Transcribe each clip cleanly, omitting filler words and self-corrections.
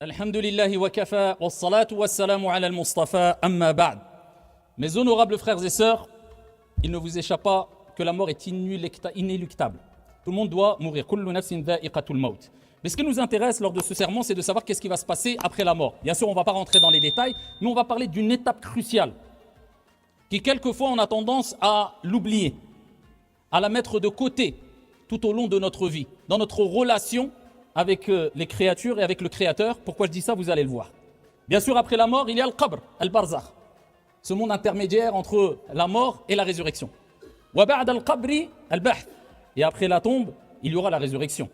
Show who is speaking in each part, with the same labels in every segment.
Speaker 1: Alhamdulillahi wa kafa, wa salatu wa salamu ala al-Mustafa, amma ba'd. Mes honorables frères et sœurs, il ne vous échappe pas que la mort est inéluctable. Tout le monde doit mourir. Kullu nafsin dha'iqatul maut. Mais ce qui nous intéresse lors de ce sermon, c'est de savoir qu'est-ce qui va se passer après la mort. Bien sûr, on ne va pas rentrer dans les détails, mais on va parler d'une étape cruciale qui, quelquefois, on a tendance à l'oublier, à la mettre de côté tout au long de notre vie, dans notre relation avec les créatures et avec le Créateur. Pourquoi je dis ça, vous allez le voir. Bien sûr, après la mort, il y a le qabr, al-barzakh, ce monde intermédiaire entre la mort et la résurrection. Wa ba'da al-qabri al-bahth. Et après la tombe, il y aura la résurrection.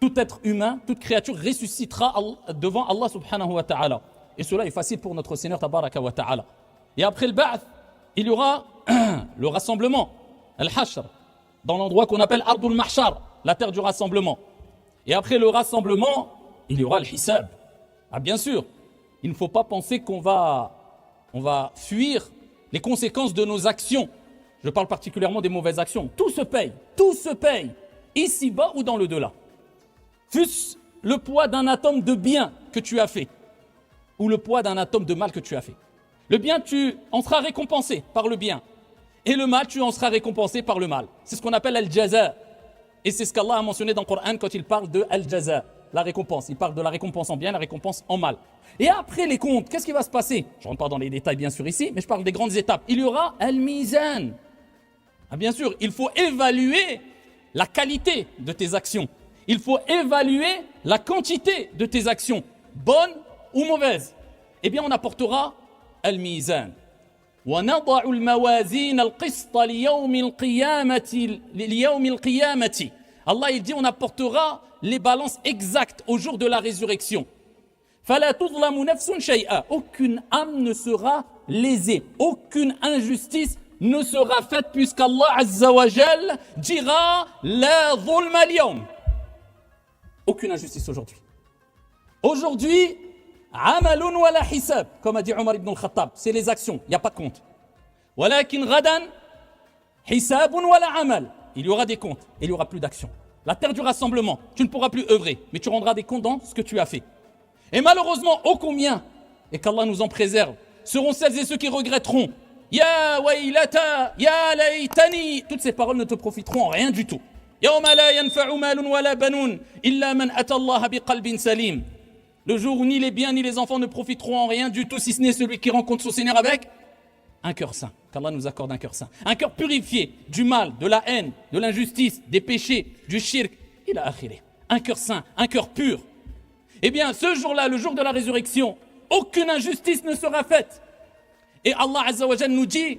Speaker 1: Tout être humain, toute créature ressuscitera devant Allah subhanahu wa ta'ala. Et cela est facile pour notre Seigneur tabaraka wa ta'ala. Et après le ba'th, il y aura le rassemblement, al-hashr, dans l'endroit qu'on appelle Ardul Mahshar, la terre du rassemblement. Et après le rassemblement, il y aura le hisab. Ah bien sûr, il ne faut pas penser qu'on va fuir les conséquences de nos actions. Je parle particulièrement des mauvaises actions. Tout se paye, ici-bas ou dans le delà. Fût-ce le poids d'un atome de bien que tu as fait, ou le poids d'un atome de mal que tu as fait. Le bien, tu en seras récompensé par le bien. Et le mal, tu en seras récompensé par le mal. C'est ce qu'on appelle al-jaza. Et c'est ce qu'Allah a mentionné dans le Coran quand il parle de al-jaza, la récompense. Il parle de la récompense en bien, la récompense en mal. Et après les comptes, qu'est-ce qui va se passer? Je ne rentre pas dans les détails bien sûr ici, mais je parle des grandes étapes. Il y aura al-mizan. Ah, bien sûr, il faut évaluer la qualité de tes actions. Il faut évaluer la quantité de tes actions, bonnes ou mauvaises. Eh bien, on apportera al-mizan. وَنَضَعُ الْمَوَازِينَ الْقِسْطَ لِيَوْمِ الْقِيَامَةِ. Allah, il dit, on apportera les balances exactes au jour de la résurrection. فَلَا تُظْلَمُ نَفْسٌ شَيْئًا. Aucune âme ne sera lésée, aucune injustice ne sera faite, puisqu'Allah Azza wa Jal dira la zulma al-yawm. Aucune injustice aujourd'hui. Aujourd'hui, amalun wa la hisab, comme a dit Omar ibn al-Khattab, c'est les actions, il n'y a pas de compte. Walakin ghadan hisabun wa la amal. Il y aura des comptes et il n'y aura plus d'actions. La terre du rassemblement, tu ne pourras plus œuvrer, mais tu rendras des comptes dans ce que tu as fait. Et malheureusement, ô combien, et qu'Allah nous en préserve, seront celles et ceux qui regretteront. Ya waylata, ya laytani. Toutes ces paroles ne te profiteront en rien du tout. Yawma la yanfa'u malun wa la banun illa man ata Allah biqalbin salim. Le jour où ni les biens ni les enfants ne profiteront en rien du tout, si ce n'est celui qui rencontre son Seigneur avec un cœur saint. Qu'Allah nous accorde un cœur saint. Un cœur purifié du mal, de la haine, de l'injustice, des péchés, du shirk. Il a akhiré. Un cœur saint, un cœur pur. Eh bien, ce jour-là, le jour de la résurrection, aucune injustice ne sera faite. Et Allah Azza wa Jalla nous dit,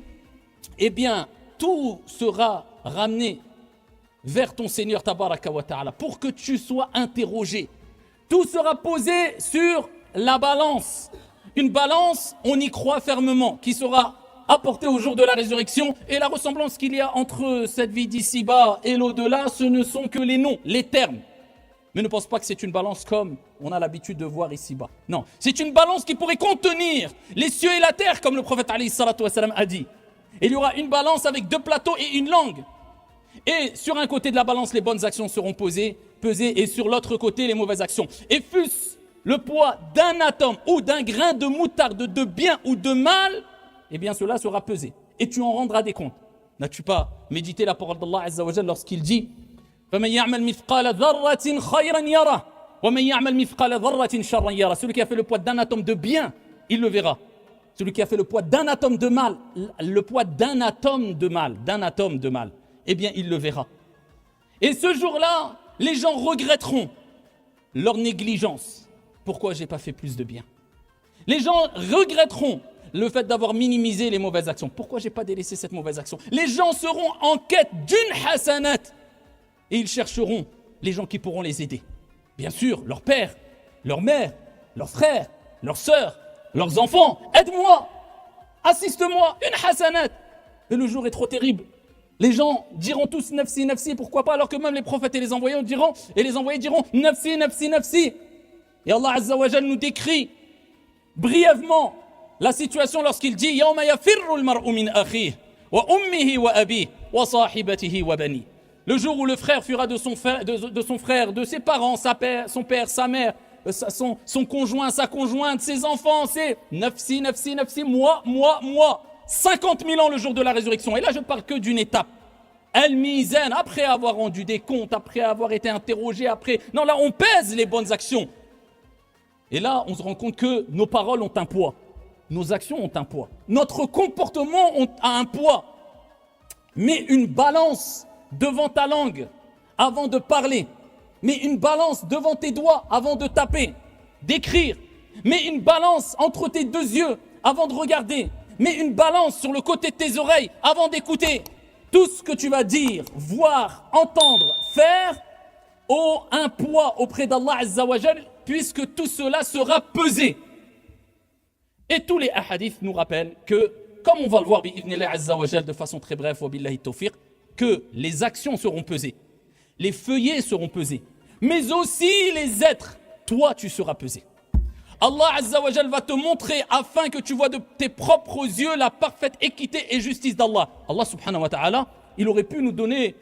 Speaker 1: eh bien, tout sera ramené vers ton Seigneur Tabaraka wa Ta'ala pour que tu sois interrogé. Tout sera posé sur la balance. Une balance, on y croit fermement, qui sera apportée au jour de la résurrection. Et la ressemblance qu'il y a entre cette vie d'ici-bas et l'au-delà, ce ne sont que les noms, les termes. Mais ne pense pas que c'est une balance comme on a l'habitude de voir ici-bas. Non, c'est une balance qui pourrait contenir les cieux et la terre, comme le prophète alayhi salatu wassalam a dit. Et il y aura une balance avec 2 plateaux et une langue. Et sur un côté de la balance, les bonnes actions seront pesées, et sur l'autre côté, les mauvaises actions. Et fût-ce le poids d'un atome ou d'un grain de moutarde de bien ou de mal, eh bien cela sera pesé. Et tu en rendras des comptes. N'as-tu pas médité la parole d'Allah Azza wa Jalla lorsqu'il dit فَمَنْ يَعْمَلْ مِثْقَالَ ذَرَّةٍ خَيْرًا يَرَهُ وَمَنْ يَعْمَلْ مِثْقَالَ ذَرَّةٍ شَرًّا يَرَهُ. Celui qui a fait le poids d'un atome de bien, il le verra. Celui qui a fait le poids d'un atome de mal, eh bien il le verra. Et ce jour-là, les gens regretteront leur négligence. Pourquoi j'ai pas fait plus de bien? Les gens regretteront le fait d'avoir minimisé les mauvaises actions. Pourquoi j'ai pas délaissé cette mauvaise action? Les gens seront en quête d'une hasanat. Et ils chercheront les gens qui pourront les aider. Bien sûr, leur père, leur mère, leurs frères, leurs sœurs, leurs enfants. Aide-moi, assiste-moi, une hasanat. Et le jour est trop terrible. Les gens diront tous nafsi, nafsi, pourquoi pas, alors que même les prophètes et les envoyés diront nafsi, nafsi, nafsi. Et Allah Azza wa Jal nous décrit brièvement la situation lorsqu'il dit yawma yafirru al-mar'u min akhihi wa ummihi wa abihi wa sahibatihi wa bani. Le jour où le frère fuira de son frère, de ses parents, son père, sa mère, son conjoint, sa conjointe, ses enfants, c'est nafsi, nafsi, nafsi, moi. 50 000 ans le jour de la résurrection. Et là, je ne parle que d'une étape. Al-Mizan, après avoir rendu des comptes, après avoir été interrogé, après... Non, là, on pèse les bonnes actions. Et là, on se rend compte que nos paroles ont un poids. Nos actions ont un poids. Notre comportement a un poids. Mets une balance devant ta langue avant de parler. Mets une balance devant tes doigts avant de taper, d'écrire. Mets une balance entre tes deux yeux avant de regarder. Mets une balance sur le côté de tes oreilles avant d'écouter. Tout ce que tu vas dire, voir, entendre, faire ont un poids auprès d'Allah Azza wa Jal, puisque tout cela sera pesé. Et tous les hadiths nous rappellent que, comme on va le voir bi'idhnillah Azza wa Jal de façon très brève, wa billahi tawfiq, que les actions seront pesées, les feuillets seront pesés, mais aussi les êtres. Toi, tu seras pesé. Allah Azza wa Jal va te montrer afin que tu vois de tes propres yeux la parfaite équité et justice d'Allah. Allah subhanahu wa ta'ala, il aurait pu nous donner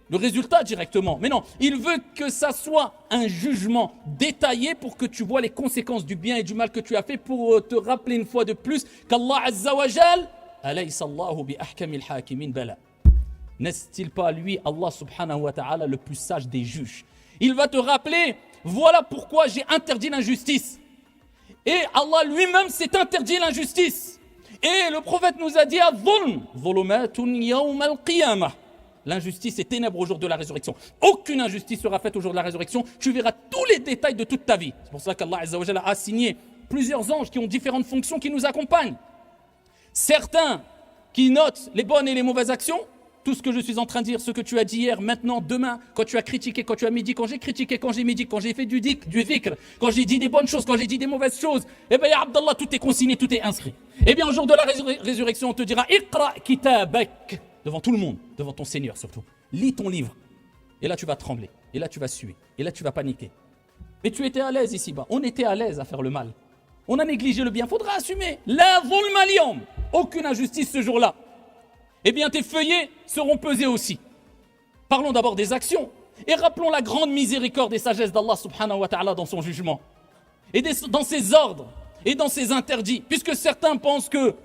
Speaker 1: le résultat directement. Mais non, il veut que ça soit un jugement détaillé pour que tu vois les conséquences du bien et du mal que tu as fait, pour te rappeler une fois de plus qu'Allah Azza wa Jal, alaysa Allahu bi ahkamil hakimin bala. N'est-il pas lui, Allah subhanahu wa ta'ala, le plus sage des juges? Il va te rappeler, voilà pourquoi j'ai interdit l'injustice. Et Allah lui-même s'est interdit l'injustice. Et le prophète nous a dit l'injustice est ténèbres au jour de la résurrection. Aucune injustice sera faite au jour de la résurrection. Tu verras tous les détails de toute ta vie. C'est pour ça qu'Allah Azza wa Jalla a assigné plusieurs anges qui ont différentes fonctions qui nous accompagnent. Certains qui notent les bonnes et les mauvaises actions. Tout ce que je suis en train de dire, ce que tu as dit hier, maintenant, demain, quand tu as critiqué, quand tu as médit, quand j'ai critiqué, quand j'ai médit, quand j'ai fait du dhikr, quand j'ai dit des bonnes choses, quand j'ai dit des mauvaises choses, eh bien, ya Abdallah, tout est consigné, tout est inscrit. Eh bien, au jour de la résurrection, on te dira, Iqra kitabak, devant tout le monde, devant ton Seigneur surtout. Lis ton livre. Et là, tu vas trembler. Et là, tu vas suer. Et là, tu vas paniquer. Mais tu étais à l'aise ici-bas. On était à l'aise à faire le mal. On a négligé le bien. Faudra assumer. La zulma al-yawm. Aucune injustice ce jour-là. Eh bien, tes feuillets seront pesés aussi. Parlons d'abord des actions. Et rappelons la grande miséricorde et sagesse d'Allah subhanahu wa ta'ala dans son jugement. Et dans ses ordres. Et dans ses interdits. Puisque certains pensent que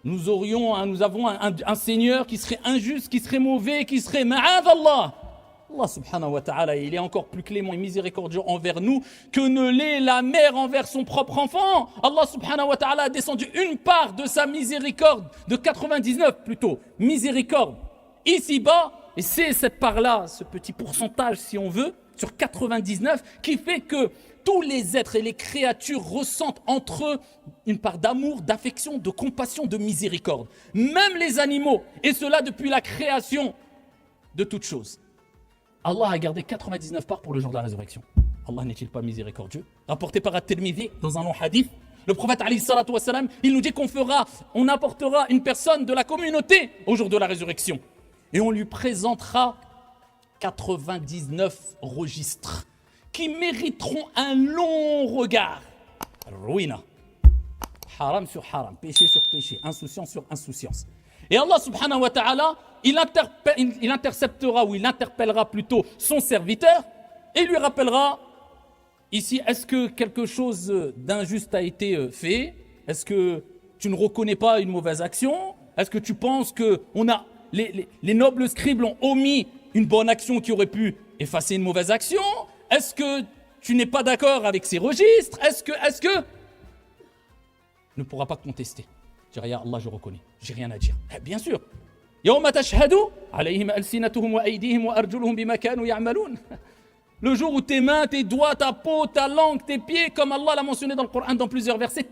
Speaker 1: nous avons un Seigneur qui serait injuste, qui serait mauvais, qui serait ma'ad Allah. Allah subhanahu wa ta'ala, il est encore plus clément et miséricordieux envers nous que ne l'est la mère envers son propre enfant. Allah subhanahu wa ta'ala a descendu une part de sa miséricorde, de 99 plutôt, miséricorde, ici-bas, et c'est cette part-là, ce petit pourcentage si on veut, sur 99, qui fait que tous les êtres et les créatures ressentent entre eux une part d'amour, d'affection, de compassion, de miséricorde. Même les animaux, et cela depuis la création de toutes choses. Allah a gardé 99 parts pour le jour de la résurrection. Allah n'est-il pas miséricordieux? Rapporté par At-Tirmidhi dans un long hadith, le prophète alayhi salatu wa salam, il nous dit on apportera une personne de la communauté au jour de la résurrection. Et on lui présentera 99 registres qui mériteront un long regard. Ruina. Haram sur haram, péché sur péché, insouciance sur insouciance. Et Allah subhanahu wa ta'ala, il interceptera ou il interpellera plutôt son serviteur et lui rappellera ici, est-ce que quelque chose d'injuste a été fait? Est-ce que tu ne reconnais pas une mauvaise action? Est-ce que tu penses que les nobles scribes ont omis une bonne action qui aurait pu effacer une mauvaise action? Est-ce que tu n'es pas d'accord avec ces registres? Est-ce que ne pourra pas contester? Je dirais, ya Allah, je reconnais, j'ai rien à dire. Bien sûr. Yawma tashhadu alayhim alsinatuhum wa aydihim wa arjuluhum bima kanu ya'malun. Le jour où tes mains, tes doigts, ta peau, ta langue, tes pieds, comme Allah l'a mentionné dans le Coran dans plusieurs versets,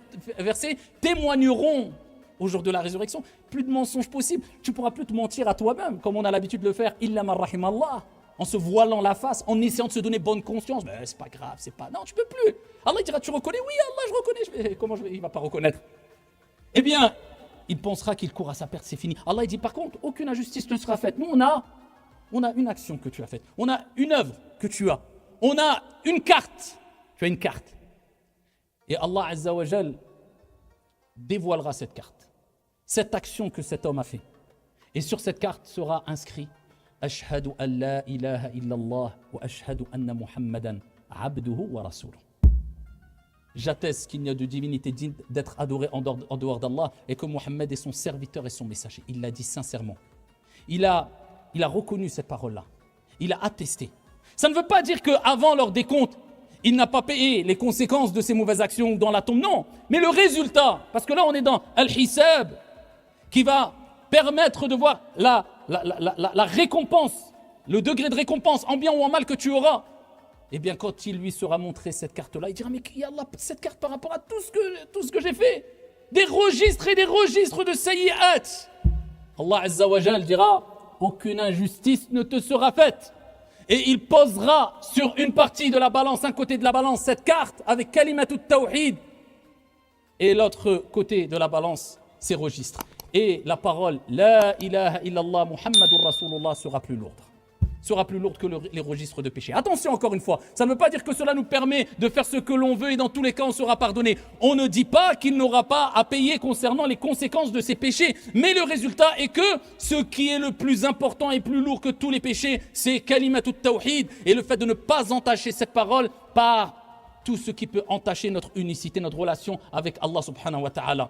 Speaker 1: témoigneront au jour de la résurrection. Plus de mensonges possibles. Tu ne pourras plus te mentir à toi-même, comme on a l'habitude de le faire, illa man rahimallah, en se voilant la face, en essayant de se donner bonne conscience. Mais c'est pas grave, c'est pas... Non, tu peux plus. Allah dira, tu reconnais? Oui, Allah, je reconnais. Comment il va pas reconnaître? Eh bien, il pensera qu'il court à sa perte, c'est fini. Allah il dit par contre, aucune injustice ne sera faite. Nous, on a une action que tu as faite. On a une œuvre que tu as. On a une carte. Tu as une carte. Et Allah Azza wa Jal dévoilera cette carte. Cette action que cet homme a fait. Et sur cette carte sera inscrit Ashhadu an la ilaha illallah wa ashhadu anna Muhammadan abduhu wa rasuluh. J'atteste qu'il n'y a de divinité digne d'être adorée en dehors d'Allah et que Mohammed est son serviteur et son messager. Il l'a dit sincèrement. Il a reconnu cette parole-là. Il a attesté. Ça ne veut pas dire qu'avant leur décompte, il n'a pas payé les conséquences de ses mauvaises actions dans la tombe. Non, mais le résultat, parce que là on est dans Al-Hisab, qui va permettre de voir la récompense, le degré de récompense, en bien ou en mal que tu auras. Eh bien, quand il lui sera montré cette carte-là, il dira, mais ya Allah, cette carte par rapport à tout ce que j'ai fait. Des registres et des registres de sayyi'at. Allah Azza wa Jal dira, aucune injustice ne te sera faite. Et il posera sur une partie de la balance, un côté de la balance, cette carte avec kalimatut tawhid. Et l'autre côté de la balance, ces registres. Et la parole, la ilaha illallah Muhammadur Rasulullah sera plus lourde. Sera plus lourde que les registres de péché. Attention encore une fois, ça ne veut pas dire que cela nous permet de faire ce que l'on veut et dans tous les cas on sera pardonné. On ne dit pas qu'il n'aura pas à payer concernant les conséquences de ses péchés, mais le résultat est que ce qui est le plus important et plus lourd que tous les péchés, c'est kalimatut tawhid et le fait de ne pas entacher cette parole par tout ce qui peut entacher notre unicité, notre relation avec Allah subhanahu wa ta'ala.